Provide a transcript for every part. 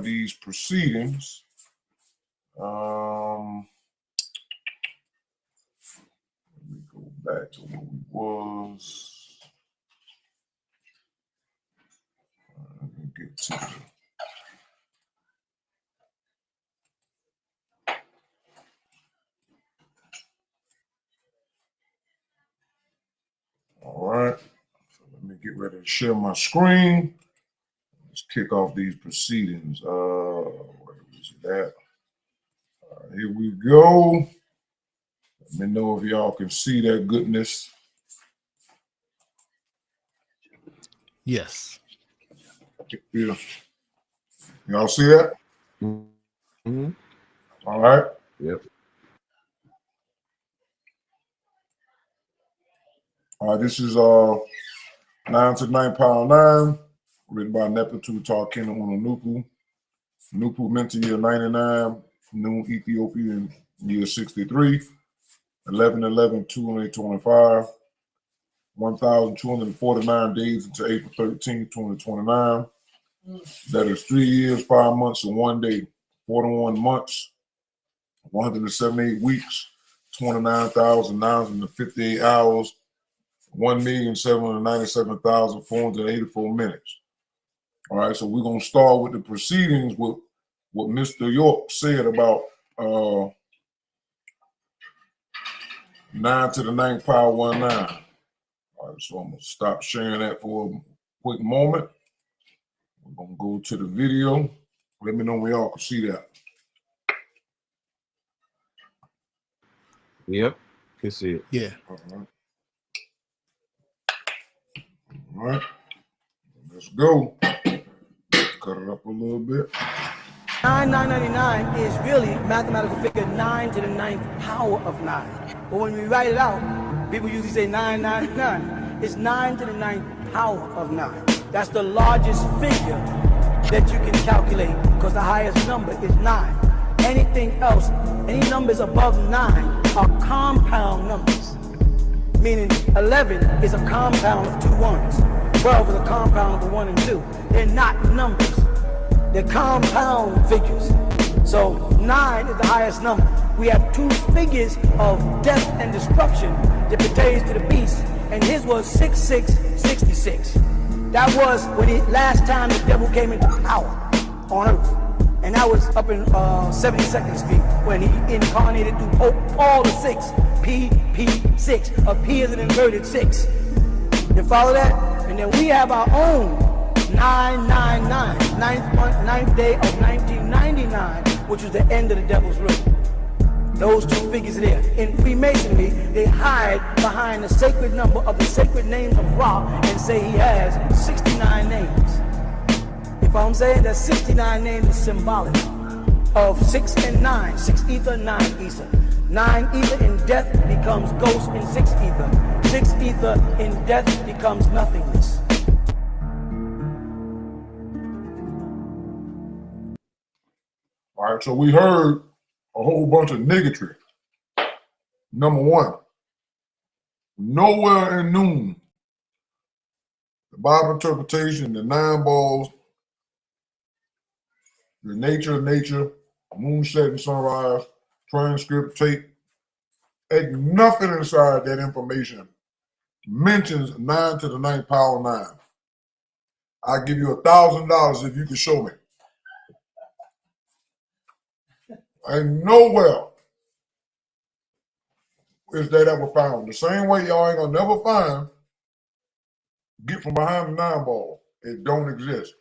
these proceedings. Let me go back to where we was. Let me get to it. All right, so let me get ready to share my screen. Let's kick off these proceedings. Where is that? Here we go. Let me know if y'all can see that goodness. Yes. Yeah. Y'all see that? Mm-hmm. All right. Yep. All right, this is 9 to 9 Power 9, written by NoopooH Kinoo on NoopooH. NoopooH meant year 99, Noon Ethiopian year 63, 11/11/2025, 1,249 days until April 13, 2029. That is 3 years, 5 months, and 1 day, 41 months, 178 weeks, 29,958 hours, 1,797,484 minutes. All right, so we're going to start with the proceedings with what Mr. York said about 9 to the 9th power 19. All right, so I'm going to stop sharing that for a quick moment. We're going to go to the video. Let me know when y'all can see that. Yep. Can see it. Yeah. All right. Let's go. Cut it up a little bit. 9,999 is really mathematical figure 9 to the 9th power of 9. But when we write it out, people usually say 999. It's 9 to the 9th power of 9. That's the largest figure that you can calculate because the highest number is 9. Anything else, any numbers above 9 are compound numbers. Meaning 11 is a compound of 2 ones. 12 is a compound of a 1 and 2. They're not numbers. They're compound figures. So 9 is the highest number. We have 2 figures of death and destruction that pertains to the beast, and his was 6666. That was when last time the devil came into power on earth. And that was up in 72nd Street when he incarnated through Pope Paul VI, PP6. A P is an inverted 6. You follow that? And then we have our own 999, 9th day of 1999, which was the end of the devil's rule. Those 2 figures there. In Freemasonry, they hide behind the sacred number of the sacred names of Ra and say he has 69 names. You follow what I'm saying? That 69 names is symbolic of 6 and 9. 6 ether, 9 ether. 9 ether in death becomes ghost in 6 ether. 6 ether in death becomes nothingness. All right, so we heard a whole bunch of niggatry. Number one, nowhere in Noon, the Bible interpretation, the 9 balls, the nature of nature, moon setting, sunrise, transcript, tape, ain't nothing inside that information mentions 9 to the 9th power 9. I'll give you $1,000 if you can show me. Ain't nowhere is that ever found. The same way y'all ain't gonna never find get from behind the 9 ball. It don't exist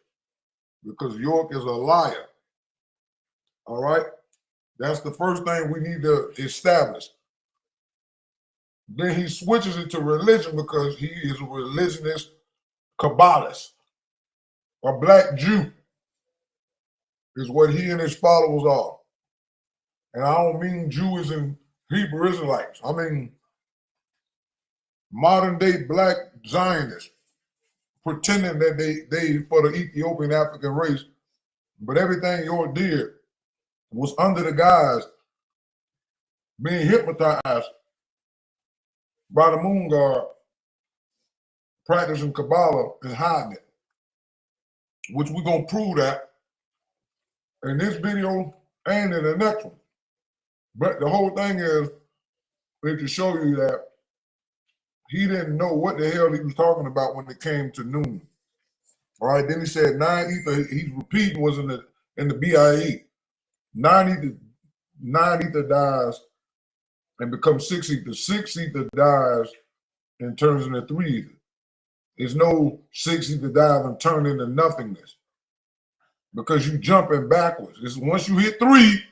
because York is a liar. All right, that's the first thing we need to establish. Then he switches it to religion because he is a religionist Kabbalist. A black Jew is what he and his followers are. And I don't mean Jews and Hebrew Israelites. I mean modern day black Zionists pretending that they for the Ethiopian African race, but everything York did was under the guise being hypnotized by the moon god, practicing Kabbalah and hiding it, which we're going to prove that in this video and in the next one. But the whole thing is to show you that he didn't know what the hell he was talking about when it came to noon. All right, then he said 9 ether, he's repeating was in the BIE. 9 ether dies and becomes 6 ether. 6 ether dies and turns into 3 ether. There's no 6 ether dies and turn into nothingness because you jumping backwards. It's once you hit 3,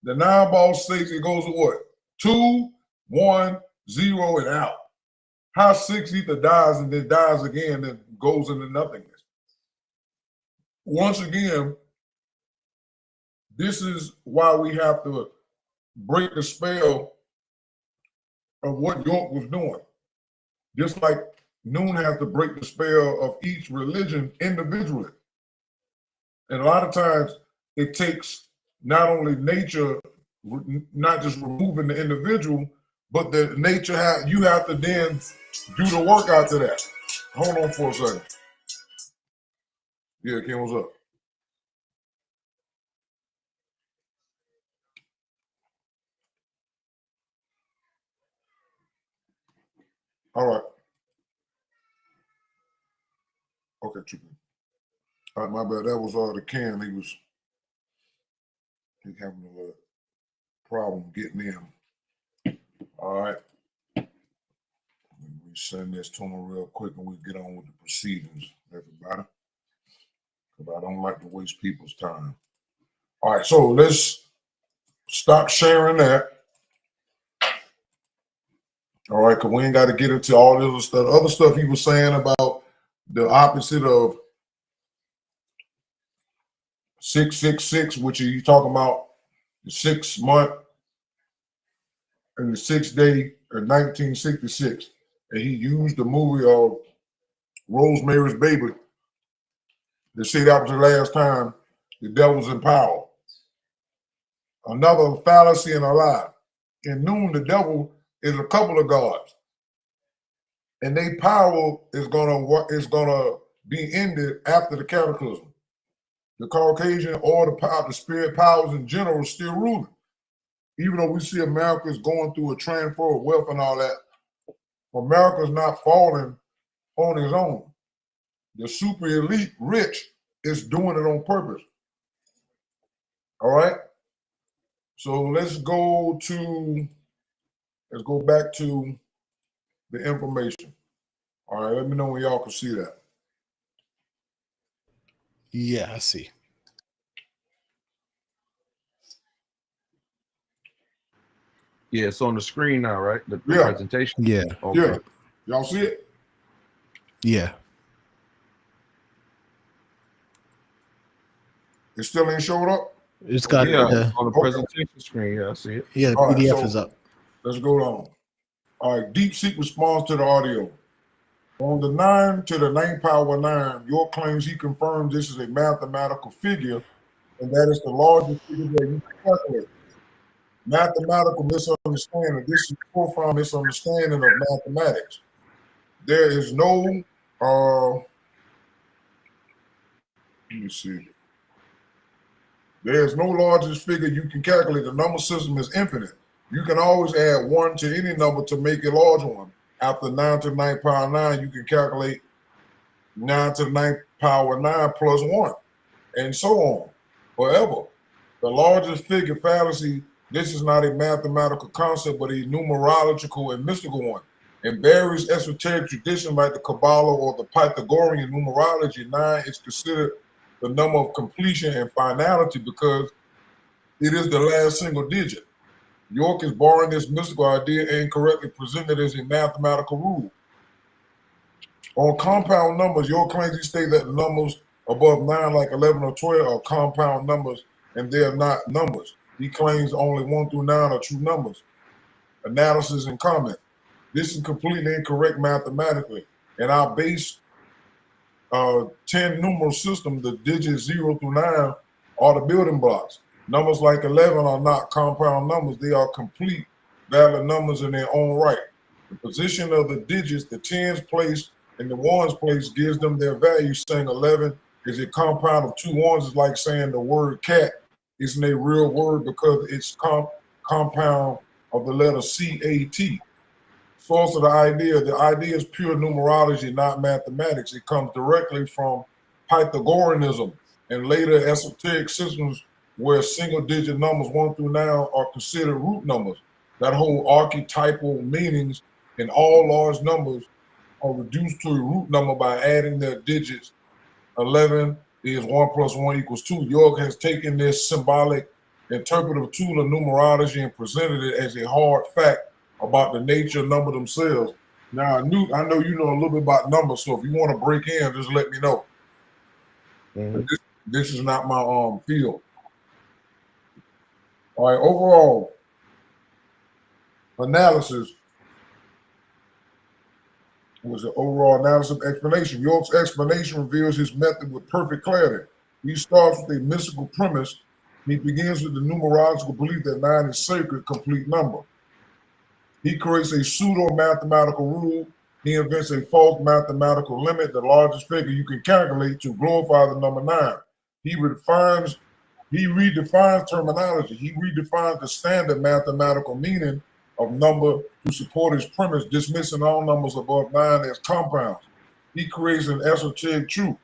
the 9 ball 6, it goes to what? 2, 1, 0, and out. How 6 ether dies and then dies again and goes into nothingness. Once again, this is why we have to break the spell of what York was doing. Just like Noon has to break the spell of each religion individually. And a lot of times it takes not only nature, not just removing the individual, but the nature, you have to then do the work after that. Hold on for a second. Yeah, Ken, what's up? All right. Okay, Chicken. All right, my bad. That was the Ken. He having a problem getting in. All right. We send this to him real quick and we get on with the proceedings, everybody. Because I don't like to waste people's time. All right, so let's stop sharing that. All right, because we ain't got to get into all the other stuff. Other stuff he was saying about the opposite of 666, which you talking about the 6 month and the 6 day of 1966. And he used the movie of Rosemary's Baby to say that was the last time the devil's in power. Another fallacy and a lie. In Noon, the devil is a couple of gods, and their power is gonna be ended after the cataclysm. The Caucasian or the spirit powers in general are still ruling. Even though we see America is going through a transfer of wealth and all that, America's not falling on its own. The super elite rich is doing it on purpose. All right. So let's go back to the information. All right, let me know when y'all can see that. Yeah, I see. Yeah, it's on the screen now, right? The Yeah. presentation. Yeah. Okay. Yeah. Y'all see it? Yeah. It still ain't showed up? It's got Yeah, the on the presentation screen. Yeah, I see it. the All right, PDF so is up. let's go on. All right, DeepSeek responds to the audio. On the 9 to the 9 power 9, York claims he confirms this is a mathematical figure and that is the largest figure that you can calculate. Mathematical misunderstanding. This is profound misunderstanding of mathematics. There is no, let me see. There is no largest figure you can calculate. The number system is infinite. You can always add 1 to any number to make a large one. After 9 to the 9 power 9, you can calculate 9 to the 9 power 9 plus 1, and so on, forever. The largest figure fallacy, this is not a mathematical concept, but a numerological and mystical one. In various esoteric traditions like the Kabbalah or the Pythagorean numerology, 9 is considered the number of completion and finality because it is the last single digit. York is borrowing this mystical idea and incorrectly presented as a mathematical rule. On compound numbers, York claims he states that the numbers above 9, like 11 or 12, are compound numbers and they are not numbers. He claims only 1 through 9 are true numbers. Analysis and comment. This is completely incorrect mathematically. In our base 10 numeral system, the digits 0 through 9 are the building blocks. Numbers like 11 are not compound numbers. They are complete, valid numbers in their own right. The position of the digits, the tens place and the ones place, gives them their value. Saying 11 is a compound of 2 ones is like saying the word cat isn't a real word because it's compound of the letter CAT. Source of the idea is pure numerology, not mathematics. It comes directly from Pythagoreanism and later esoteric systems where single-digit numbers 1 through 9 are considered root numbers that hold archetypal meanings, and all large numbers are reduced to a root number by adding their digits. 11 is 1 plus 1 equals 2. York has taken this symbolic interpretive tool of numerology and presented it as a hard fact about the nature of number themselves. Now, Newt, I know you know a little bit about numbers, so if you want to break in, just let me know. But this is not my field. All right, overall analysis was an overall analysis explanation. York's explanation reveals his method with perfect clarity. He starts with a mystical premise. He begins with the numerological belief that 9 is sacred, complete number. He creates a pseudo-mathematical rule. He invents a false mathematical limit, the largest figure you can calculate, to glorify the number 9. He redefines terminology. He redefines the standard mathematical meaning of number to support his premise, dismissing all numbers above 9 as compounds. He creates an esoteric truth.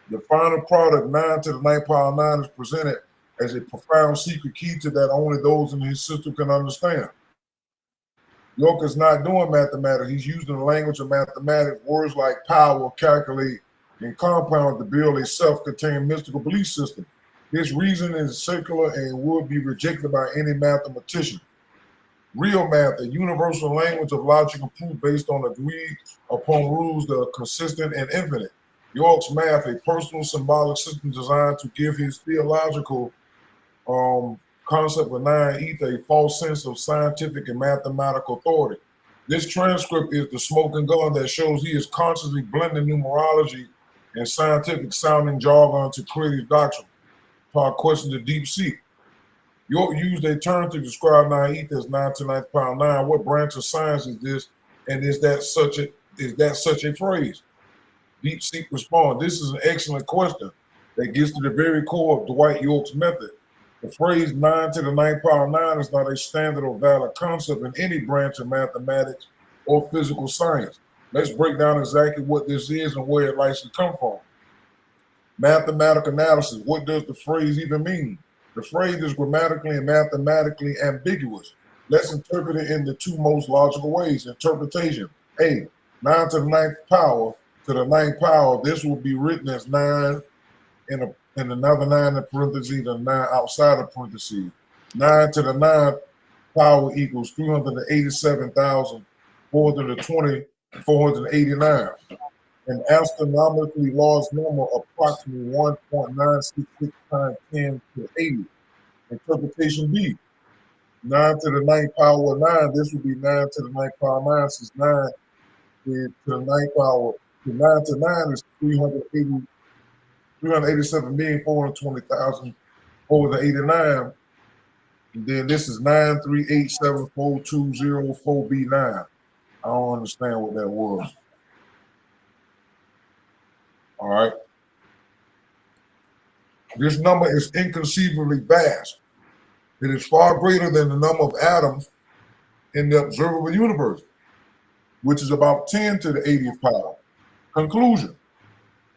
The final product, 9 to the 9th power 9, is presented as a profound secret key to that only those in his system can understand. York is not doing mathematics. He's using the language of mathematics, words like power, calculate, and compound to build a self-contained mystical belief system. His reason is circular and would be rejected by any mathematician. Real math, a universal language of logic and proof based on agreed upon rules that are consistent and infinite. York's math, a personal symbolic system designed to give his theological concept of 9 ether a false sense of scientific and mathematical authority. This transcript is the smoking gun that shows he is consciously blending numerology and scientific sounding jargon to create his doctrine. Our question to deep seek. York used a term to describe 9 ether as 9 to 9th power 9. What branch of science is this? And is that such a phrase? Deep seek responds. This is an excellent question that gets to the very core of Dwight York's method. The phrase 9 to the 9th power 9 is not a standard or valid concept in any branch of mathematics or physical science. Let's break down exactly what this is and where it likes to come from. Mathematical analysis. What does the phrase even mean? The phrase is grammatically and mathematically ambiguous. Let's interpret it in the two most logical ways. Interpretation. A, 9 to the 9th power to the 9th power. This will be written as 9 in another 9 in parentheses and 9 outside of parentheses. 9 to the 9th power equals 387,489. An astronomically large number, approximately 1.966 times 10 to the 80. Interpretation B, 9 to the 9th power 9. This would be 9 to the 9th power 9, since 9 is to the 9th power. The 9 to 9 is 387,420,489. And then this is 9387420 I don't understand what that was. All right. This number is inconceivably vast. It is far greater than the number of atoms in the observable universe, which is about 10 to the 80th power. Conclusion.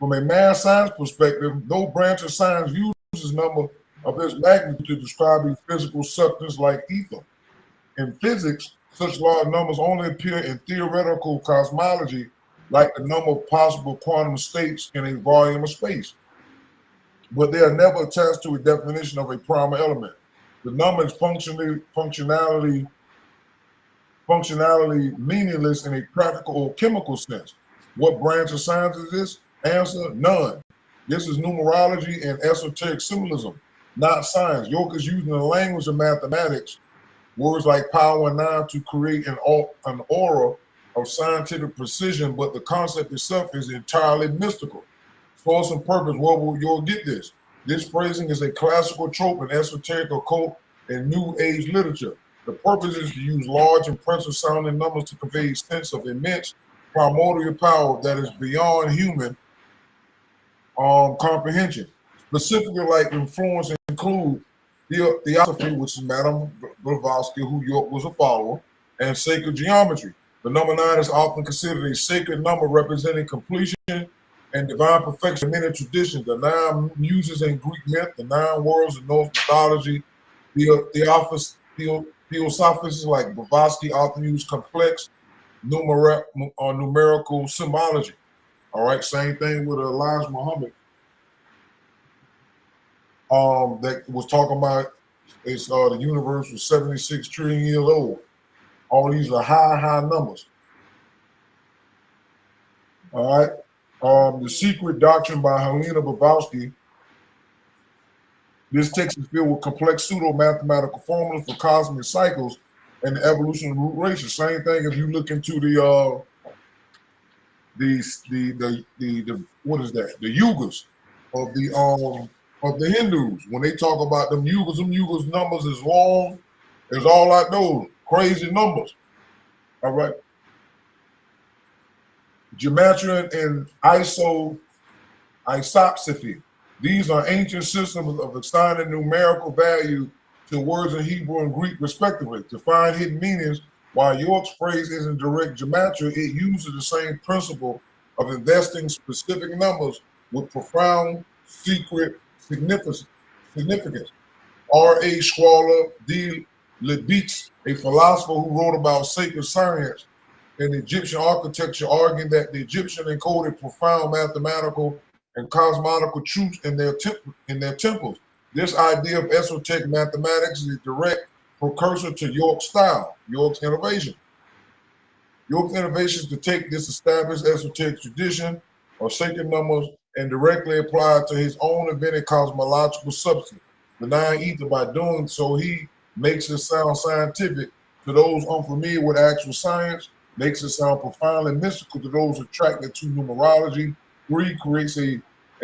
From a math science perspective, no branch of science uses number of this magnitude to describe a physical substance like ether. In physics, such large numbers only appear in theoretical cosmology, like the number of possible quantum states in a volume of space. But they are never attached to a definition of a prime element. The number is functionality meaningless in a practical or chemical sense. What branch of science is this? Answer, none. This is numerology and esoteric symbolism, not science. York is using the language of mathematics, words like power and 9, to create an aura of scientific precision, but the concept itself is entirely mystical. Source and purpose, where will York get this? This phrasing is a classical trope in esoteric, occult, and New Age literature. The purpose is to use large, impressive sounding numbers to convey a sense of immense primordial power that is beyond human comprehension. Specifically, like influence include Theosophy, which is Madame Blavatsky, who York was a follower, and sacred geometry. The number 9 is often considered a sacred number representing completion and divine perfection in many traditions. The 9 muses in Greek myth, the 9 worlds in Norse mythology, Theosophists like Blavatsky often use complex numerical symbology. All right, same thing with Elijah Muhammad. That was talking about the universe was 76 trillion years old. All these are high numbers. All right. The Secret Doctrine by Helena Blavatsky. This text is filled with complex pseudo-mathematical formulas for cosmic cycles and the evolution of root races. Same thing if you look into the what is that? The yugas of the Hindus. When they talk about them yugas numbers is long as all like those crazy numbers. All right. Gematria and isopsephy. These are ancient systems of assigning numerical value to words in Hebrew and Greek, respectively. To find hidden meanings, while York's phrase isn't direct gematria, it uses the same principle of investing specific numbers with profound secret significance. R.A. Schwaller de Lebitz, a philosopher who wrote about sacred science and Egyptian architecture, arguing that the Egyptian encoded profound mathematical and cosmological truths in their temples. This idea of esoteric mathematics is a direct precursor to York's style, York's innovation. York's innovation is to take this established esoteric tradition of sacred numbers and directly apply it to his own invented cosmological substance, the 9 ether. By doing so, he makes it sound scientific to those unfamiliar with actual science, makes it sound profoundly mystical to those attracted to numerology. 3 creates a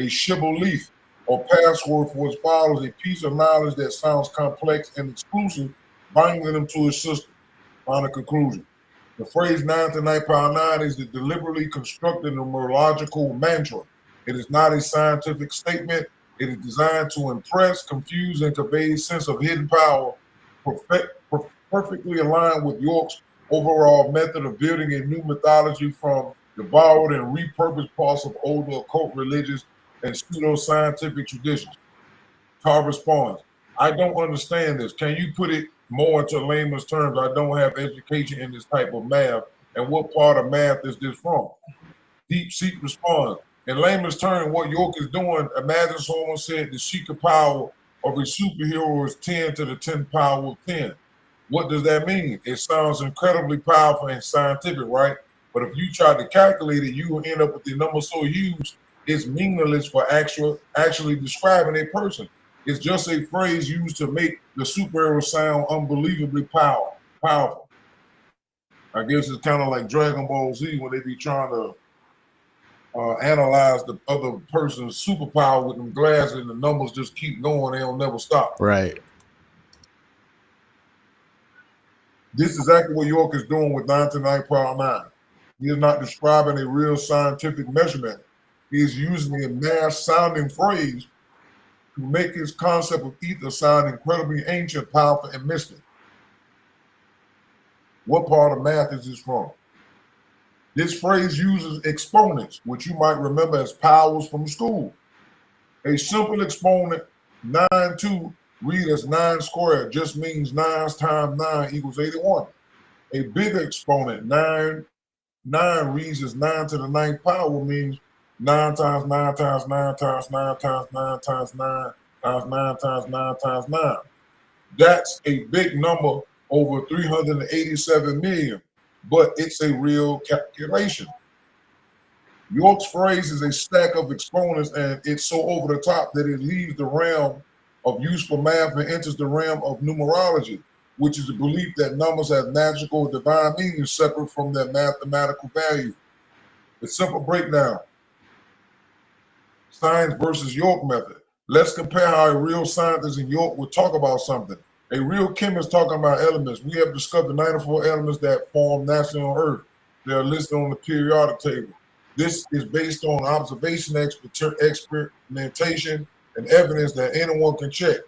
shibboleth or password for his followers, a piece of knowledge that sounds complex and exclusive, binding them to his system. Final conclusion. The phrase 9 to 9 power 9 is the deliberately constructed numerological mantra. It is not a scientific statement. It is designed to impress, confuse, and convey a sense of hidden power, perfectly aligned with York's overall method of building a new mythology from the borrowed and repurposed parts of older occult religions and pseudo-scientific traditions. Tar responds, I don't understand this. Can you put it more into layman's terms? I don't have education in this type of math. And what part of math is this from? Deep Seek responds, in layman's terms, what York is doing, imagine someone said the secret power of a superhero is 10 to the 10th power of 10. What does that mean? It sounds incredibly powerful and scientific, right? But if you try to calculate it, you will end up with a number so huge, it's meaningless for actually describing a person. It's just a phrase used to make the superhero sound unbelievably powerful. I guess it's kind of like Dragon Ball Z when they be trying to analyze the other person's superpower with them glasses and the numbers just keep going, they'll never stop. Right. This is exactly what York is doing with 9 to 9 power 9. He is not describing a real scientific measurement. He is using a math-sounding phrase to make his concept of ether sound incredibly ancient, powerful, and mystic. What part of math is this from? This phrase uses exponents, which you might remember as powers from school. A simple exponent, 9 2, read as 9 squared, just means 9 times 9 equals 81. A bigger exponent, 9 reads as 9 to the 9th power, means 9 times 9 times 9 times 9 times 9 times 9 times 9 times 9 times 9. That's a big number, over 387 million, but it's a real calculation. York's phrase is a stack of exponents, and it's so over the top that it leaves the realm of useful math and enters the realm of numerology, which is the belief that numbers have magical or divine meaning separate from their mathematical value. The simple breakdown. Science versus York method. Let's compare how a real scientist in York would talk about something. A real chemist talking about elements. We have discovered 94 elements that form naturally on Earth. They are listed on the periodic table. This is based on observation, experimentation, and evidence that anyone can check.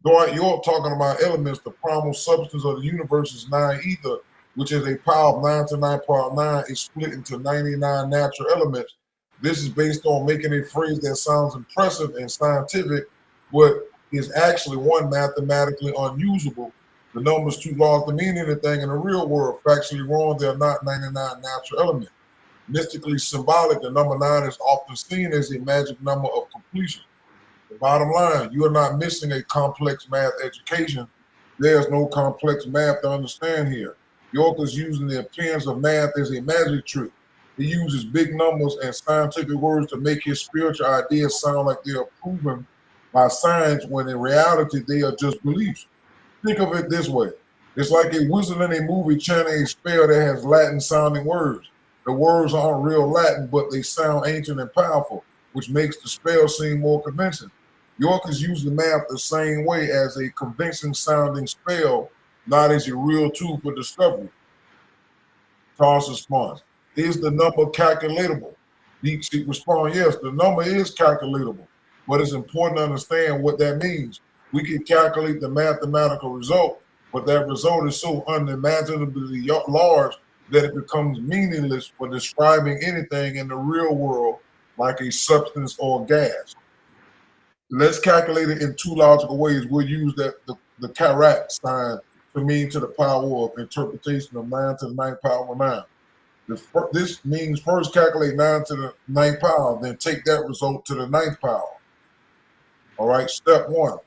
Dwight York talking about elements, the primal substance of the universe is 9 ether, which is a power of 9 to 9 power 9 is split into 99 natural elements. This is based on making a phrase that sounds impressive and scientific, but is actually one mathematically unusable. The number is too large to mean anything in the real world. Factually wrong, they are not 99 natural elements. Mystically symbolic, the number 9 is often seen as a magic number of completion. The bottom line, you are not missing a complex math education. There's no complex math to understand here. York is using the appearance of math as a magic trick. He uses big numbers and scientific words to make his spiritual ideas sound like they are proven by science when in reality they are just beliefs. Think of it this way. It's like a wizard in a movie chanting a spell that has Latin sounding words. The words aren't real Latin, but they sound ancient and powerful, which makes the spell seem more convincing. York is using math the same way as a convincing sounding spell, not as a real tool for discovery. Charles responds, is the number calculatable? Deep Seek responds, yes, the number is calculatable, but it's important to understand what that means. We can calculate the mathematical result, but that result is so unimaginably large that it becomes meaningless for describing anything in the real world like a substance or gas. Let's calculate it in two logical ways. We'll use the carat sign to mean to the power of interpretation of 9 to the 9th power 9. This means first calculate 9 to the 9th power, then take that result to the 9th power. All right, step 1.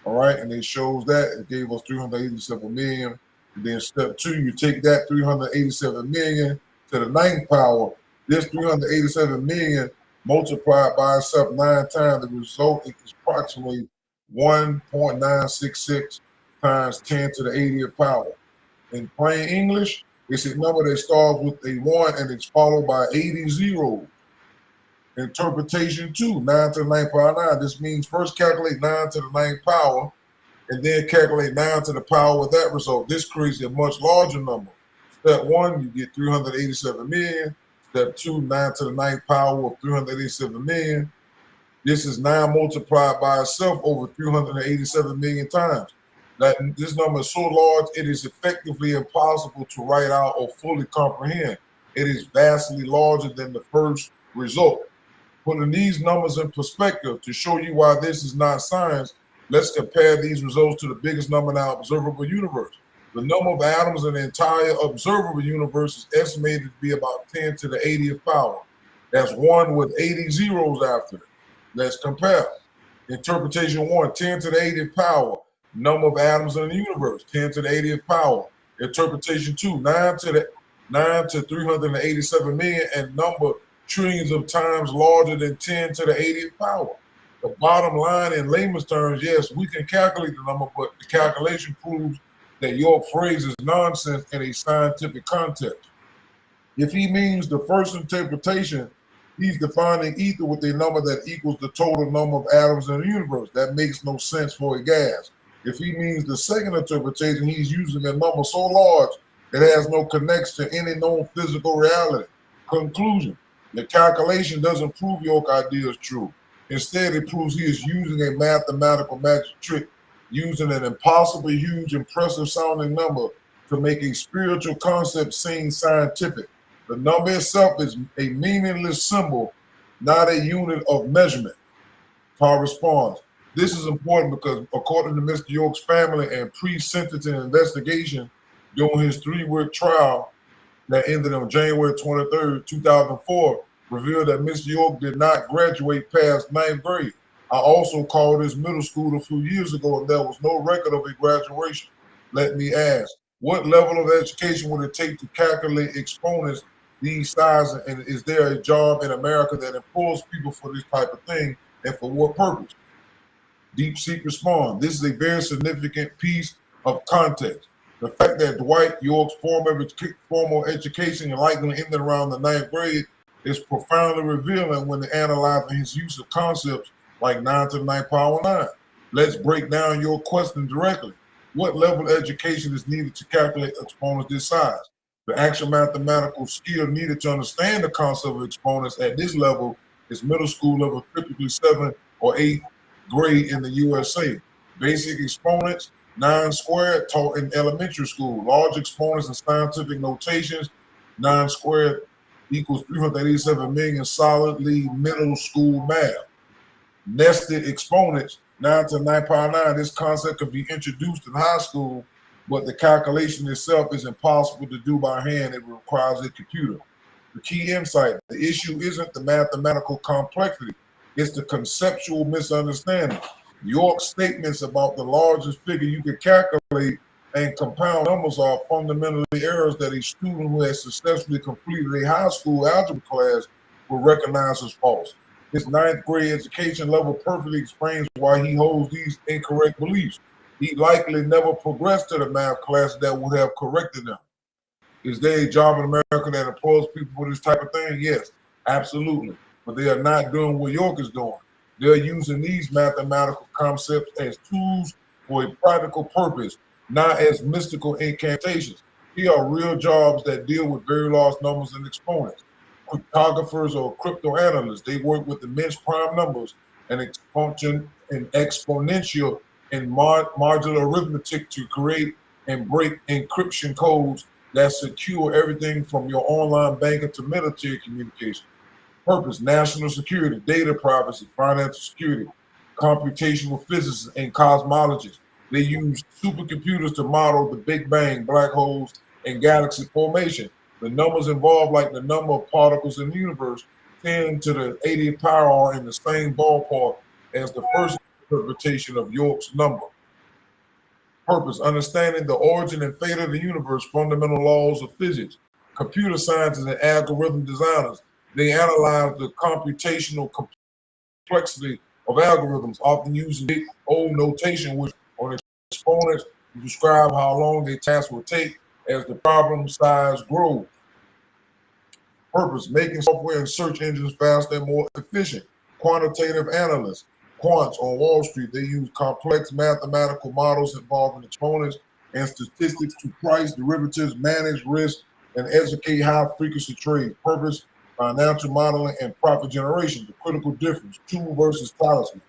All right, and it shows that it gave us 387 million. And then step 2, you take that 387 million to the 9th power. This 387 million multiplied by itself 9 times, the result is approximately 1.966 times 10 to the 80th power. In plain English, it's a number that starts with a 1 and it's followed by 80 zeros. Interpretation 2, 9 to the 9th power 9. This means first calculate 9 to the 9th power and then calculate 9 to the power of that result. This creates a much larger number. Step 1, you get 387 million. Step 2, 9 to the 9th power of 387 million. This is 9 multiplied by itself over 387 million times. This number is so large, it is effectively impossible to write out or fully comprehend. It is vastly larger than the first result. Putting these numbers in perspective to show you why this is not science, let's compare these results to the biggest number in our observable universe. The number of atoms in the entire observable universe is estimated to be about 10 to the 80th power. That's 1 with 80 zeros after it. Let's compare. Interpretation 1, 10 to the 80th power. Number of atoms in the universe, 10 to the 80th power. Interpretation 2, 9 to 387 million and number trillions of times larger than 10 to the 80th power. The bottom line in layman's terms, yes, we can calculate the number, but the calculation proves that your phrase is nonsense in a scientific context. If he means the first interpretation, he's defining ether with a number that equals the total number of atoms in the universe. That makes no sense for a gas. If he means the second interpretation, he's using a number so large it has no connection to any known physical reality. Conclusion, the calculation doesn't prove York's idea is true. Instead, it proves he is using a mathematical magic trick, using an impossibly huge, impressive sounding number to make a spiritual concept seem scientific. The number itself is a meaningless symbol, not a unit of measurement. Tar responds, this is important because according to Mr. York's family and pre-sentencing investigation during his 3-week trial that ended on January 23rd, 2004, revealed that Mr. York did not graduate past 9th grade. I also called his middle school a few years ago and there was no record of a graduation. Let me ask, what level of education would it take to calculate exponents these sizes, and is there a job in America that employs people for this type of thing, and for what purpose? Deep Seek responds, this is a very significant piece of context. The fact that Dwight York's formal education likely ended around the 9th grade is profoundly revealing when analyzing his use of concepts like 9 to the 9th power 9. Let's break down your question directly. What level of education is needed to calculate exponents this size? The actual mathematical skill needed to understand the concept of exponents at this level is middle school level, typically 7th or 8th grade in the USA. Basic exponents, 9 squared, taught in elementary school. Large exponents and scientific notations, 9 squared equals 387 million, solidly middle school math. Nested exponents, 9 to the 9th power 9. This concept could be introduced in high school, but the calculation itself is impossible to do by hand. It requires a computer. The key insight, the issue isn't the mathematical complexity, it's the conceptual misunderstanding. York's statements about the largest figure you can calculate and compound numbers are fundamentally errors that a student who has successfully completed a high school algebra class will recognize as false. His 9th grade education level perfectly explains why he holds these incorrect beliefs. He likely never progressed to the math class that would have corrected them. Is there a job in America that employs people for this type of thing? Yes, absolutely. But they are not doing what York is doing. They're using these mathematical concepts as tools for a practical purpose, not as mystical incantations. Here are real jobs that deal with very large numbers and exponents. Cryptographers or crypto analysts, they work with immense prime numbers and exponential and modular arithmetic to create and break encryption codes that secure everything from your online banking to military communication. Purpose, national security, data privacy, financial security, computational physicists, and cosmologists. They use supercomputers to model the Big Bang, black holes, and galaxy formation. The numbers involved, like the number of particles in the universe, 10 to the 80th power, are in the same ballpark as the first interpretation of York's number. Purpose, understanding the origin and fate of the universe, fundamental laws of physics. Computer scientists and algorithm designers, they analyze the computational complexity of algorithms, often using big old notation which on exponents to describe how long a task will take as the problem size grows. Purpose, making software and search engines faster and more efficient. Quantitative analysts, quants on Wall Street, they use complex mathematical models involving exponents and statistics to price derivatives, manage risk, and educate high-frequency trade. Purpose, financial modeling and profit generation. The critical difference, tool versus talisman.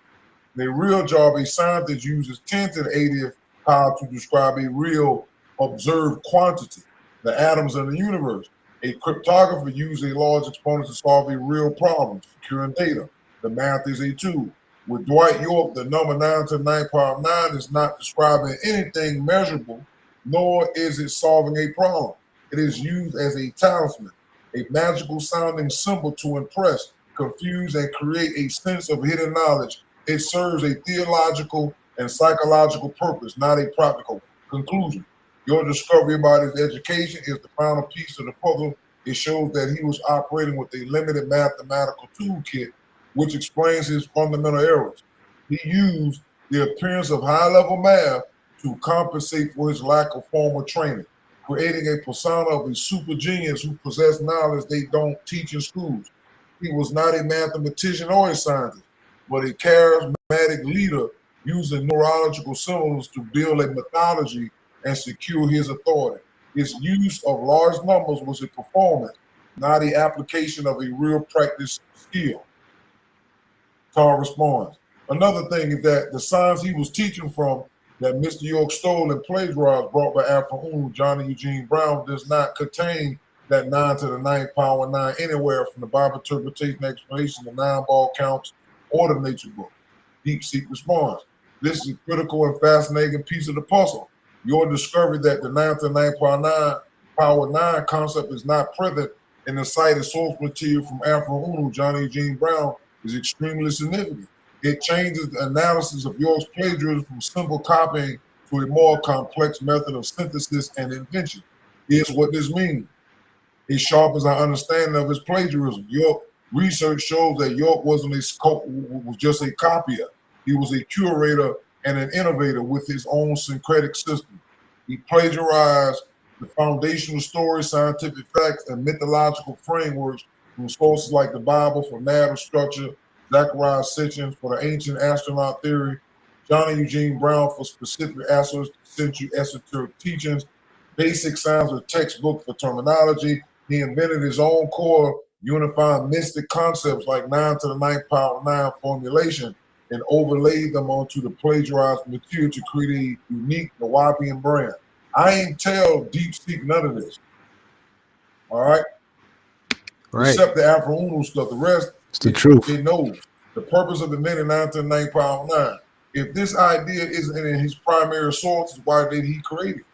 The real job, a scientist uses 10 to the 80th power to describe a real observed quantity, the atoms in the universe. A cryptographer uses a large exponent to solve a real problem, securing data. The math is a tool. With Dwight York, the number 9 to the 9th power 9 is not describing anything measurable, nor is it solving a problem. It is used as a talisman, a magical sounding symbol to impress, confuse, and create a sense of hidden knowledge. It serves a theological and psychological purpose, not a practical conclusion. Your discovery about his education is the final piece of the puzzle. It shows that he was operating with a limited mathematical toolkit, which explains his fundamental errors. He used the appearance of high-level math to compensate for his lack of formal training, creating a persona of a super genius who possessed knowledge they don't teach in schools. He was not a mathematician or a scientist, but a charismatic leader using neurological symbols to build a methodology and secure his authority. His use of large numbers was a performance, not the application of a real practice skill. Carr responds. Another thing is that the science he was teaching from that Mr. York stole and plagiarized brought by Alpha Johnny Eugene Brown does not contain that 9 to the 9th power 9 anywhere from the Bible interpretation, explanation, the 9-ball counts, or the nature book. Deep Seek responds. This is a critical and fascinating piece of the puzzle. Your discovery that the 9 to the 9th power 9 concept is not present in the cited source material from Alpha Johnny Eugene Brown is extremely significant. It changes the analysis of York's plagiarism from simple copying to a more complex method of synthesis and invention. Here's what this means. It sharpens our understanding of his plagiarism. York research shows that York was just a copier. He was a curator and an innovator with his own syncretic system. He plagiarized the foundational stories, scientific facts, and mythological frameworks from sources like the Bible for narrative structure, Zacharias Sitchin for the ancient astronaut theory, Johnny Eugene Brown for specific esoteric teachings, basic science of textbook for terminology. He invented his own core unifying mystic concepts like 9 to the 9th power 9 formulation and overlaid them onto the plagiarized material to create a unique Nawabian brand. I ain't tell DeepSeek none of this. All right? Right. Except the Afro Uno stuff. The rest, It's the truth. it knows. The purpose of the minute 9 to 9 pound 9. If this idea isn't in his primary sources, why did he create it?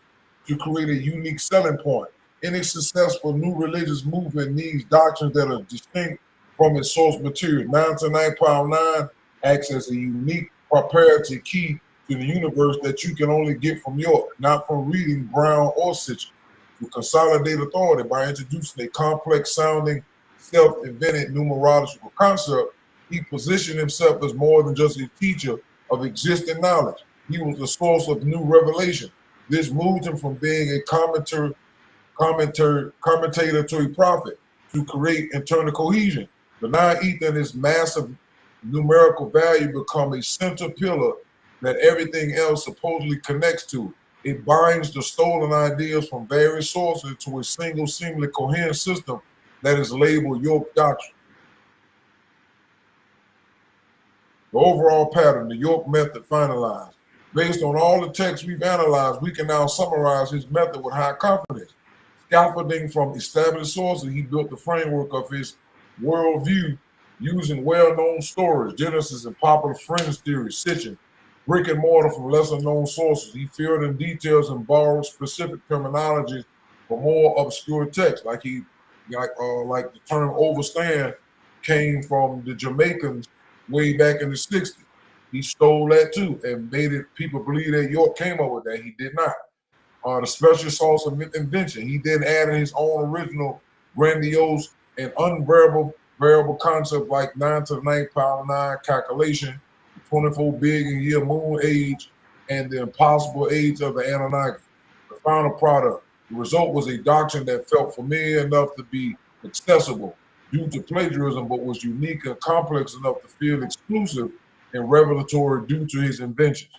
To create a unique selling point. Any successful new religious movement needs doctrines that are distinct from its source material. 9 to 9 pound 9 acts as a unique proprietary key to the universe that you can only get from York, not from reading Brown or Sitchin. To consolidate authority by introducing a complex sounding, self-invented numerological concept, he positioned himself as more than just a teacher of existing knowledge. He was the source of new revelation. This moved him from being a commentator to a prophet to create internal cohesion. The non-ether and its massive numerical value become a center pillar that everything else supposedly connects to. It binds the stolen ideas from various sources to a single, seemingly coherent system that is labeled York Doctrine. The overall pattern, the York method finalized. Based on all the texts we've analyzed, we can now summarize his method with high confidence. Scaffolding from established sources, he built the framework of his worldview using well-known stories, Genesis and popular fringe theory, Sitchin, brick and mortar from lesser-known sources. He filled in details and borrowed specific terminologies from more obscure texts, like the term overstand came from the Jamaicans way back in the 60s. He stole that too and made it people believe that York came up with that. He did not. The special sauce of invention. He then added his own original, grandiose, and unvariable concept like 9 to the 9 pound 9 calculation, 24 billion year moon age, and the impossible age of the Anunnaki. The final product. The result was a doctrine that felt familiar enough to be accessible due to plagiarism, but was unique and complex enough to feel exclusive and revelatory due to his inventions.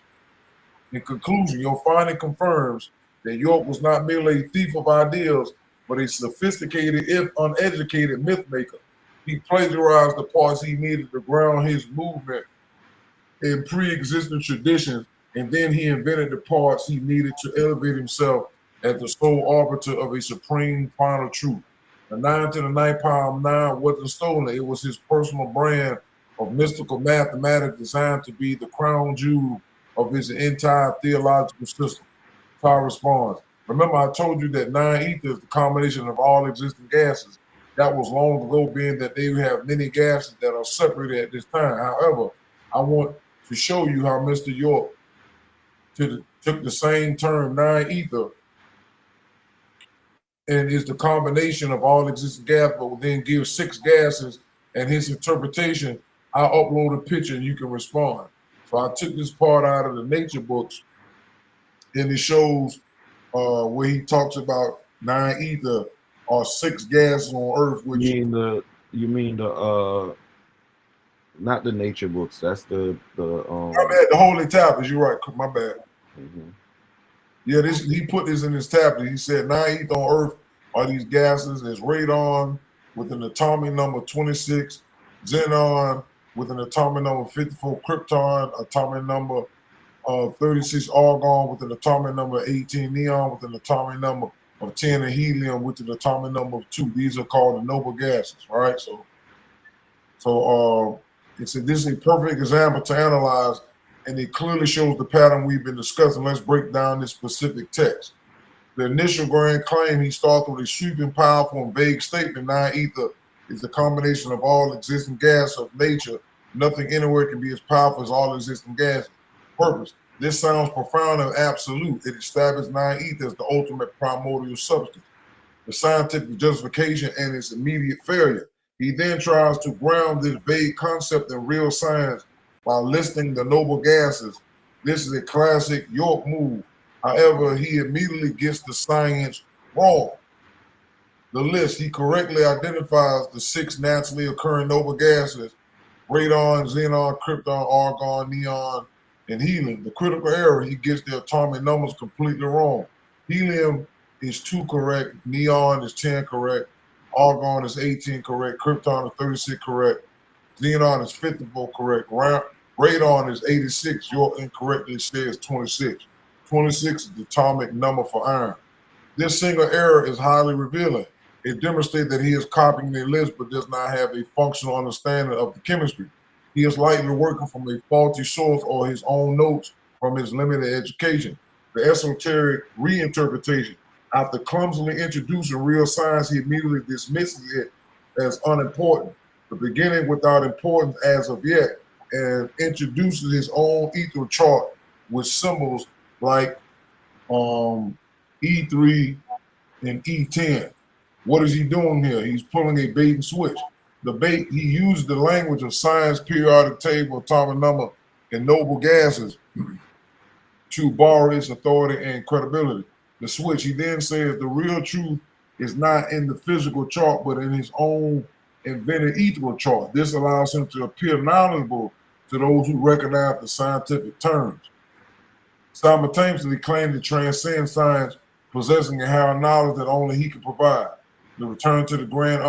In conclusion, your finding confirms that York was not merely a thief of ideas, but a sophisticated, if uneducated, myth maker. He plagiarized the parts he needed to ground his movement in pre-existing traditions, and then he invented the parts he needed to elevate himself as the sole arbiter of a supreme final truth. The 9 to the 9 pound 9 wasn't stolen. It was his personal brand of mystical mathematics designed to be the crown jewel of his entire theological system. Tar responds, remember I told you that 9 ether is the combination of all existing gases. That was long ago, being that they have many gases that are separated at this time. However, I want to show you how Mr. York took the same term 9 ether and is the combination of all existing gases, but will then give 6 gases and his interpretation. I'll upload a picture and you can respond. So I took this part out of the nature books, and it shows where he talks about 9 ether or 6 gases on Earth. Which you mean the not the nature books. That's the my bad, the holy tablets. You're right. My bad. Mm-hmm. Yeah, he put this in his tablet. He said 9 ether on Earth are these gases. There's radon with an atomic number 26, xenon with an atomic number 54, krypton atomic number 36, argon with an atomic number 18, neon with an atomic number of 10, and helium with an atomic number of 2. These are called the noble gases, right? So it's this is a perfect example to analyze, and it clearly shows the pattern we've been discussing. Let's break down this specific text. The initial grand claim, he starts with a sweeping, powerful, and vague statement. 9 ether is the combination of all existing gas of nature. Nothing anywhere can be as powerful as all existing gases. Purpose. This sounds profound and absolute. It establishes 9 ether as the ultimate primordial substance. The scientific justification and its immediate failure. He then tries to ground this vague concept in real science by listing the noble gases. This is a classic York move. However, he immediately gets the science wrong. The list, he correctly identifies the 6 naturally occurring noble gases: radon, xenon, krypton, argon, neon, and helium. The critical error, he gets the atomic numbers completely wrong. Helium is 2 correct, neon is 10 correct, argon is 18 correct, krypton is 36 correct, xenon is 54 correct, Radon is 86. York incorrectly says 26. 26 is the atomic number for iron. This single error is highly revealing. It demonstrates that he is copying the list but does not have a functional understanding of the chemistry. He is likely working from a faulty source or his own notes from his limited education. The esoteric reinterpretation. After clumsily introducing real science, he immediately dismisses it as unimportant. The beginning without importance as of yet, and introduces his own ether chart with symbols like E3 and E10. What is he doing here? He's pulling a bait and switch. The bait, he used the language of science, periodic table, atomic number, and noble gases to borrow its authority and credibility. The switch, he then says the real truth is not in the physical chart, but in his own invented ethereal chart. This allows him to appear knowledgeable to those who recognize the scientific terms. Simultaneously claim to transcend science, possessing a higher knowledge that only he can provide. The return to the grand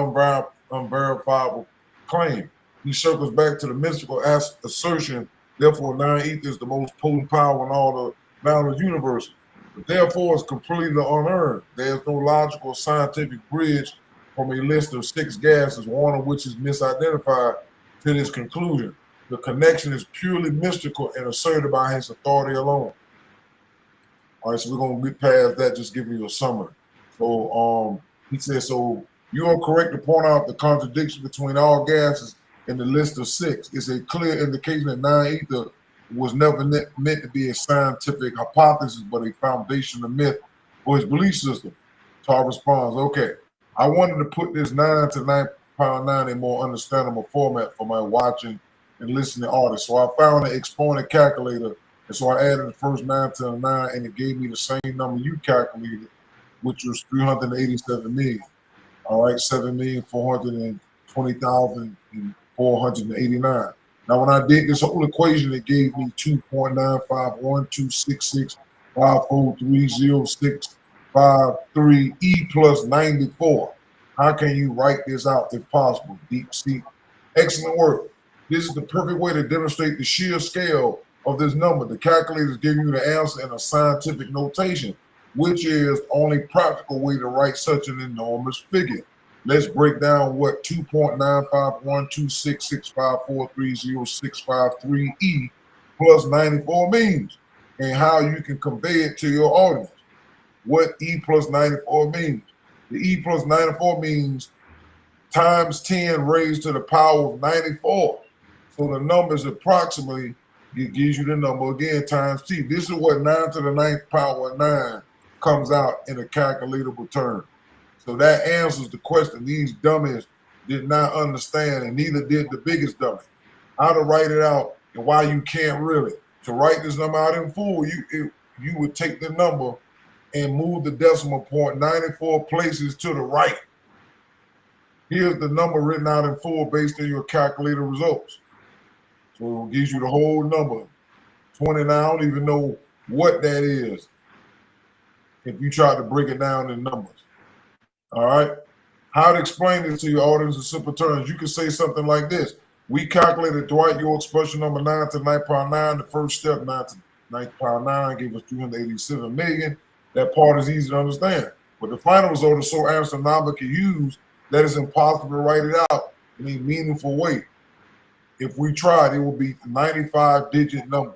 unverifiable claim. He circles back to the mystical assertion, therefore 9 ether is the most potent power in all the boundless universe. But therefore it's completely unearned. There is no logical scientific bridge from a list of 6 gases, one of which is misidentified, to this conclusion. The connection is purely mystical and asserted by his authority alone. All right, so we're going to get past that, just giving you a summary. So he says, so you are correct to point out the contradiction between all gases in the list of 6. It's a clear indication that 9 ether was never meant to be a scientific hypothesis, but a foundational myth for his belief system. Tar responds, okay, I wanted to put this 9 to 9.9 in more understandable format for my watching and listening audience. So I found an exponent calculator, and so I added the first 9 to the 9, and it gave me the same number you calculated, which was 387 million. All right, 7,420,489. Now, when I did this whole equation, it gave me 2.9512654306553 E plus 94. How can you write this out if possible? Deep sea. Excellent work. This is the perfect way to demonstrate the sheer scale of this number. The calculator is giving you the answer in a scientific notation, which is the only practical way to write such an enormous figure. Let's break down what 2.9512664306553 E plus 94 means and how you can convey it to your audience. What E plus 94 means. The E plus 94 means times 10 raised to the power of 94. So the number is approximately, it gives you the number again, times T. This is what 9 to the 9th power of 9 comes out in a calculatable term. So that answers the question these dummies did not understand, and neither did the biggest dummy. How to write it out and why you can't really. To write this number out in full, you would take the number and move the decimal point 94 places to the right. Here's the number written out in full based on your calculator results. So it gives you the whole number. 29, I don't even know what that is if you try to break it down in numbers. All right? How to explain this to your audience in simple terms. You can say something like this. We calculated Dwight York's special number 9 to 9.9. The first step, 9 to 9.9, gave us 387 million. That part is easy to understand. But the final result is so astronomically huge that it's impossible to write it out in a meaningful way. If we tried, it would be a 95-digit number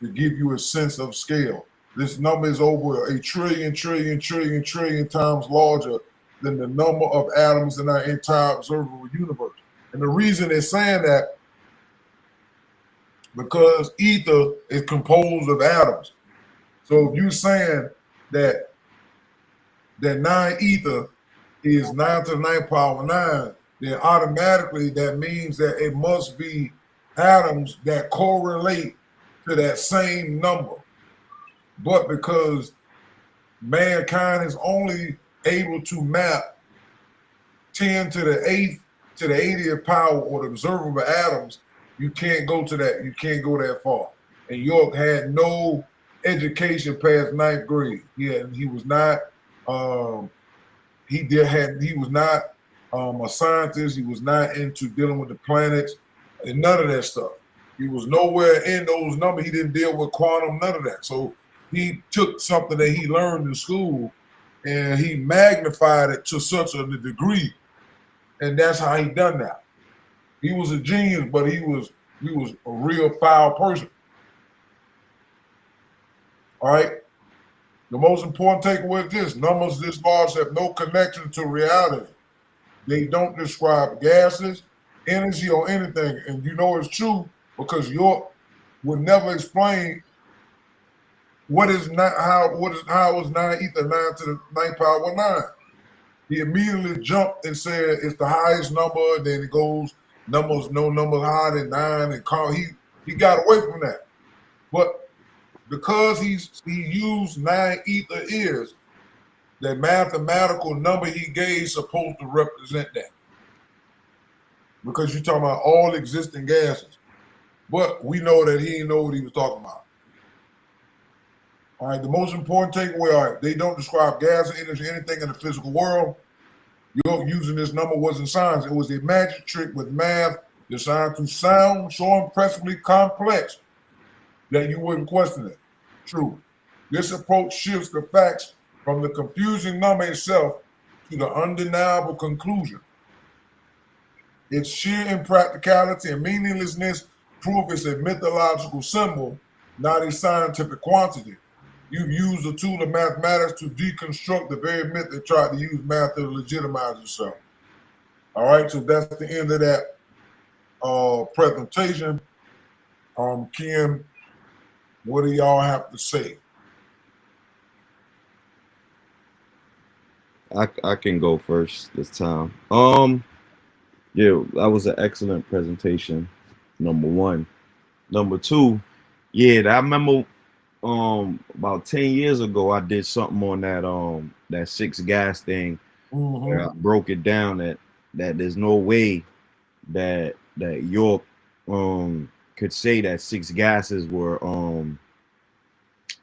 to give you a sense of scale. This number is over a trillion times larger than the number of atoms in our entire observable universe. And the reason it's saying that, because ether is composed of atoms. So if you're saying that 9 ether is 9 to the 9th power 9, then automatically that means that it must be atoms that correlate to that same number. But because mankind is only able to map 10 to the 8th to the 80th power or the observable atoms, you can't go to that. You can't go that far. And York had no education past 9th grade. He was not a scientist. He was not into dealing with the planets and none of that stuff. He was nowhere in those numbers. He didn't deal with quantum, none of that. So he took something that he learned in school and he magnified it to such a degree, and that's how he done that. He was a genius, but he was a real foul person. All right. The most important takeaway is this: numbers this large have no connection to reality. They don't describe gases, energy, or anything. And you know it's true because York would never explain how is 9 ether 9 to the 9th power 9. He immediately jumped and said it's the highest number, and then it goes no numbers higher than 9, and he got away from that. But because he used 9 ether is the mathematical number he gave supposed to represent that. Because you're talking about all existing gases. But we know that he didn't know what he was talking about. All right, the most important takeaway, all right, they don't describe gas, energy, anything in the physical world. You're using this number wasn't science. It was a magic trick with math designed to sound so impressively complex that you wouldn't question it. True. This approach shifts the facts from the confusing number itself to the undeniable conclusion. Its sheer impracticality and meaninglessness prove it's a mythological symbol, not a scientific quantity. You've used the tool of mathematics to deconstruct the very myth that tried to use math to legitimize itself. All right, so that's the end of that presentation. Ken, what do y'all have to say? I can go first this time. Yeah, that was an excellent presentation. Number one. Number two, yeah, I remember about 10 years ago I did something on that 6 gas thing. Where I broke it down that there's no way that York could say that 6 gases were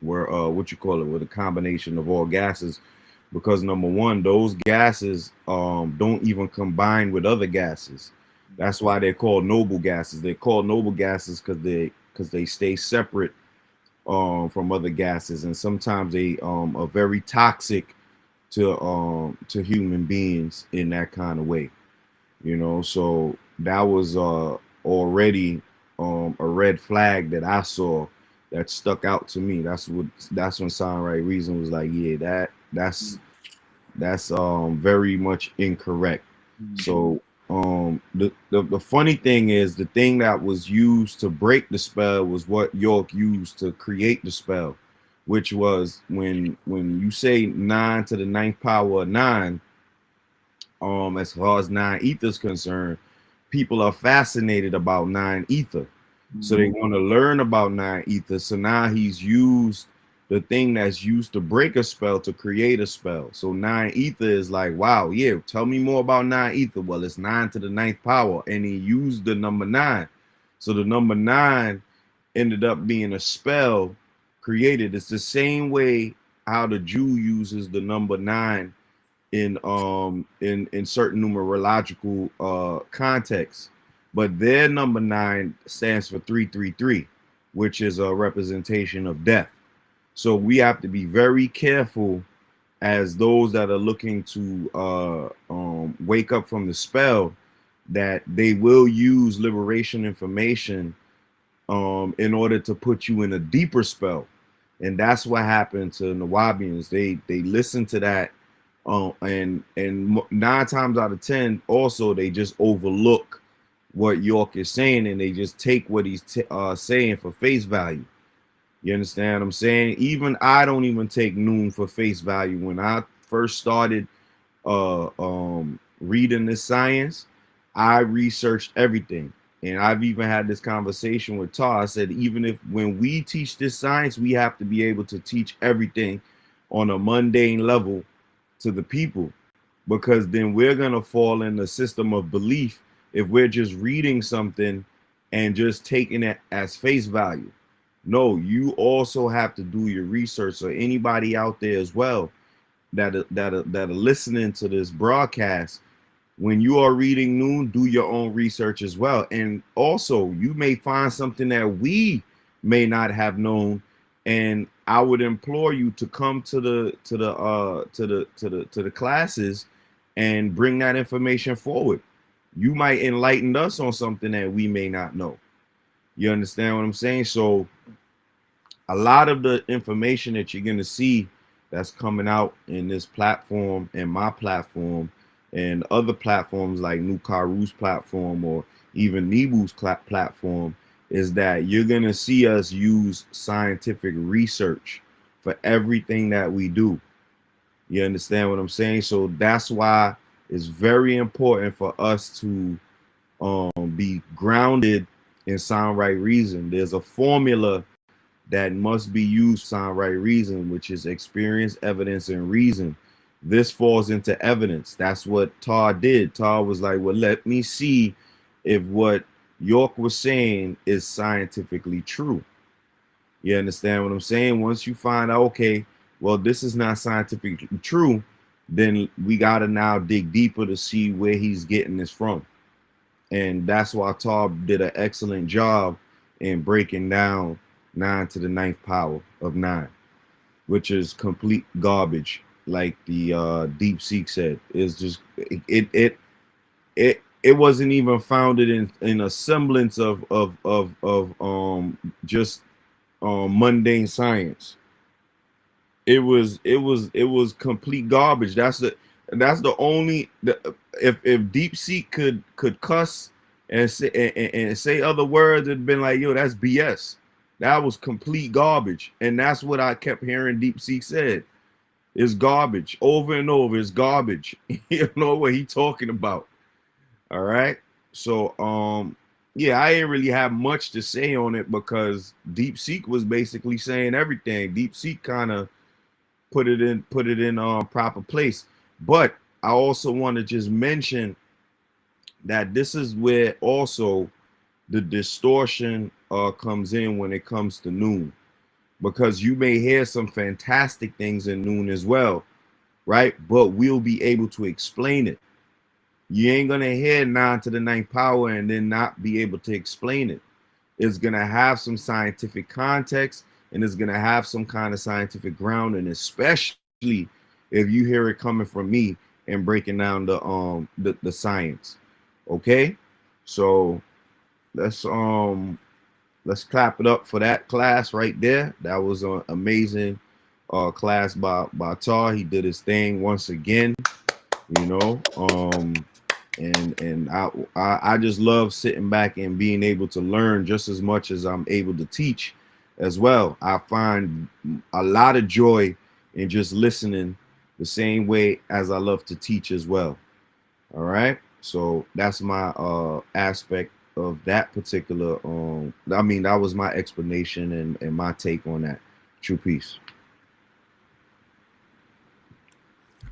what you call it, with a combination of all gases, because number one, those gases don't even combine with other gases. That's why they're called noble gases. They're called noble gases because they stay separate from other gases, and sometimes they are very toxic to human beings in that kind of way, you know. So that was already a red flag that I saw that stuck out to me. That's when Sound Right Reason was like, yeah, that's very much incorrect. So the funny thing is, the thing that was used to break the spell was what York used to create the spell, which was when you say 9 to the 9th power of 9, as far as 9 ether is concerned, people are fascinated about 9 ether. So they want to learn about 9 ether. So now he's used the thing that's used to break a spell to create a spell. So 9 ether is like, wow, yeah, tell me more about 9 ether. Well, it's 9 to the 9th power, and he used the number 9. So the number 9 ended up being a spell created. It's the same way how the Jew uses the number 9 in certain numerological contexts, but their number 9 stands for 333, which is a representation of death. So we have to be very careful as those that are looking to wake up from the spell, that they will use liberation information in order to put you in a deeper spell. And that's what happened to Nawabians. They listen to that, and 9 times out of 10 also they just overlook what York is saying, and they just take what he's saying for face value. You understand what I'm saying? Even I don't even take Noon for face value. When I first started reading this science, I researched everything. And I've even had this conversation with Tar. I said, even if when we teach this science, we have to be able to teach everything on a mundane level to the people, because then we're going to fall in the system of belief if we're just reading something and just taking it as face value. No, you also have to do your research. So anybody out there as well that are listening to this broadcast, when you are reading Noon, do your own research as well. And also, you may find something that we may not have known. And I would implore you to come to the classes and bring that information forward. You might enlighten us on something that we may not know. You understand what I'm saying? So a lot of the information that you're going to see that's coming out in this platform and my platform and other platforms like NoopooH's platform or even NoopooH's platform is that you're going to see us use scientific research for everything that we do. You understand what I'm saying? So that's why it's very important for us to be grounded in sound right reason. There's a formula that must be used sound right reason, which is experience, evidence, and reason. This falls into evidence. That's what Todd did. Todd was like, well, let me see if what York was saying is scientifically true. You understand what I'm saying? Once you find out, okay, well, this is not scientifically true, then we got to now dig deeper to see where he's getting this from. And that's why Todd did an excellent job in breaking down 9 to the 9th power of 9, which is complete garbage. Like the Deep Seek said, is just it wasn't even founded in a semblance of just mundane science. It was complete garbage. That's the only if Deep Seek could cuss and say other words, it'd been like, yo, that's BS. That was complete garbage. And that's what I kept hearing Deep Seek said. It's garbage over and over. It's garbage. You know what he talking about. All right. So yeah, I didn't really have much to say on it because Deep Seek was basically saying everything. Deep Seek kind of put it in proper place. But I also want to just mention that this is where also the distortion comes in when it comes to Noon, because you may hear some fantastic things in Noon as well, right? But we'll be able to explain it. You ain't gonna hear 9 to the 9th power and then not be able to explain it. It's gonna have some scientific context and it's gonna have some kind of scientific ground, and especially if you hear it coming from me and breaking down the science. Okay, so let's clap it up for that class right there. That was an amazing class by Tar. He did his thing once again, you know. And I just love sitting back and being able to learn just as much as I'm able to teach as well. I find a lot of joy in just listening the same way as I love to teach as well. All right. So that's my aspect of that particular I mean, that was my explanation and my take on that. True peace.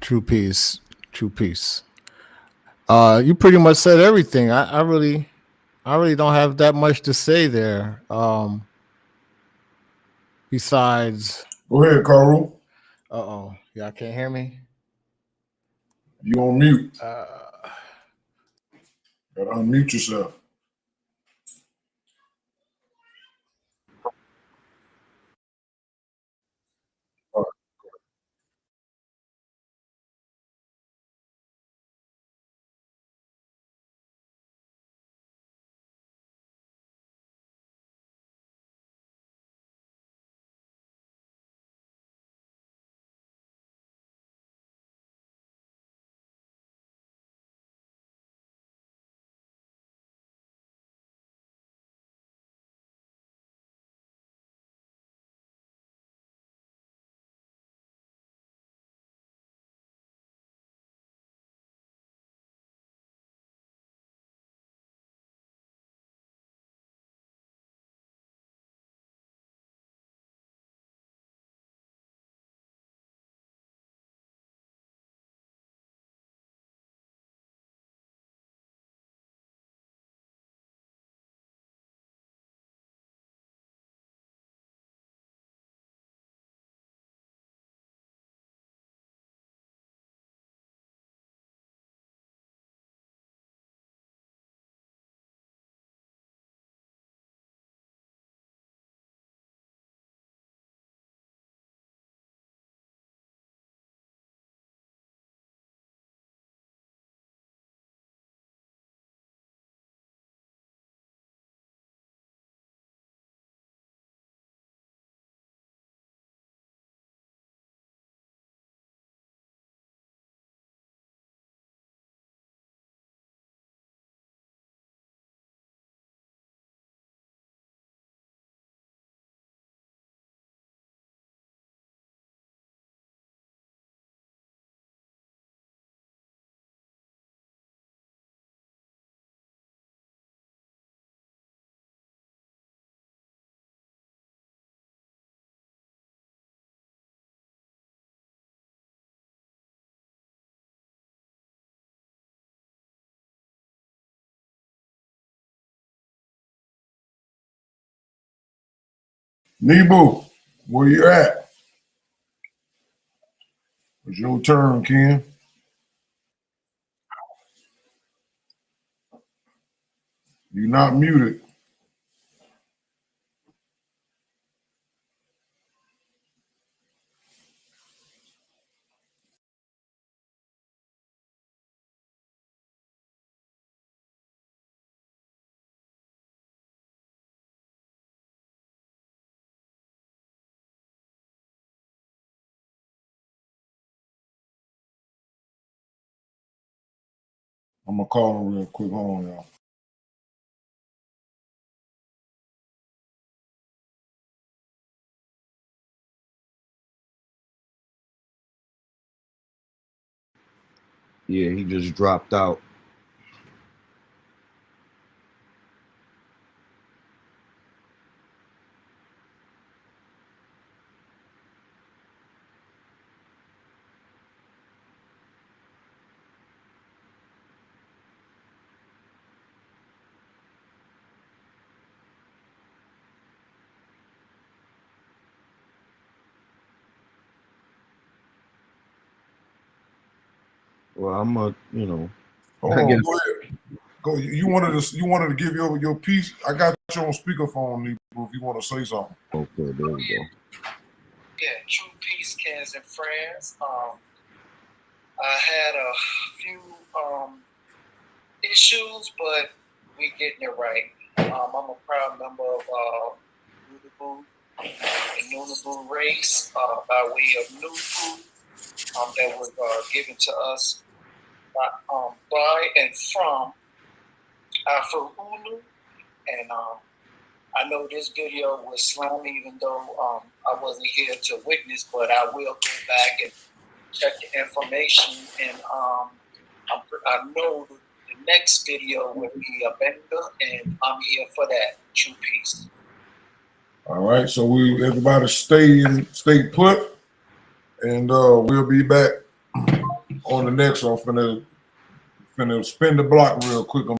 True peace. True peace. You pretty much said everything. I really don't have that much to say there. Besides, Go ahead, Carl. y'all can't hear me. You on mute. Uh, Gotta unmute yourself. Nebu, where you at? It's your turn, Ken. You're not muted. I'm gonna call him real quick. Hold on, y'all. Yeah, he just dropped out. Well, I'm a, you know, Hold I on, guess. go ahead. Go. You wanted to give your piece. I got you on speakerphone, Nebu, if you want to say something. Okay, there we go. Yeah, true peace, Kens and friends. I had a few issues, but we getting it right. I'm a proud member of NoopooH, the NoopooH race by way of NoopooH that was given to us by and from Afro-Ulu. And I know this video was slimy, even though I wasn't here to witness, but I will go back and check the information. And I know the next video will be a bender, and I'm here for that. True peace. All right, so everybody stay put, and we'll be back on the next one. Finna spin the block real quick.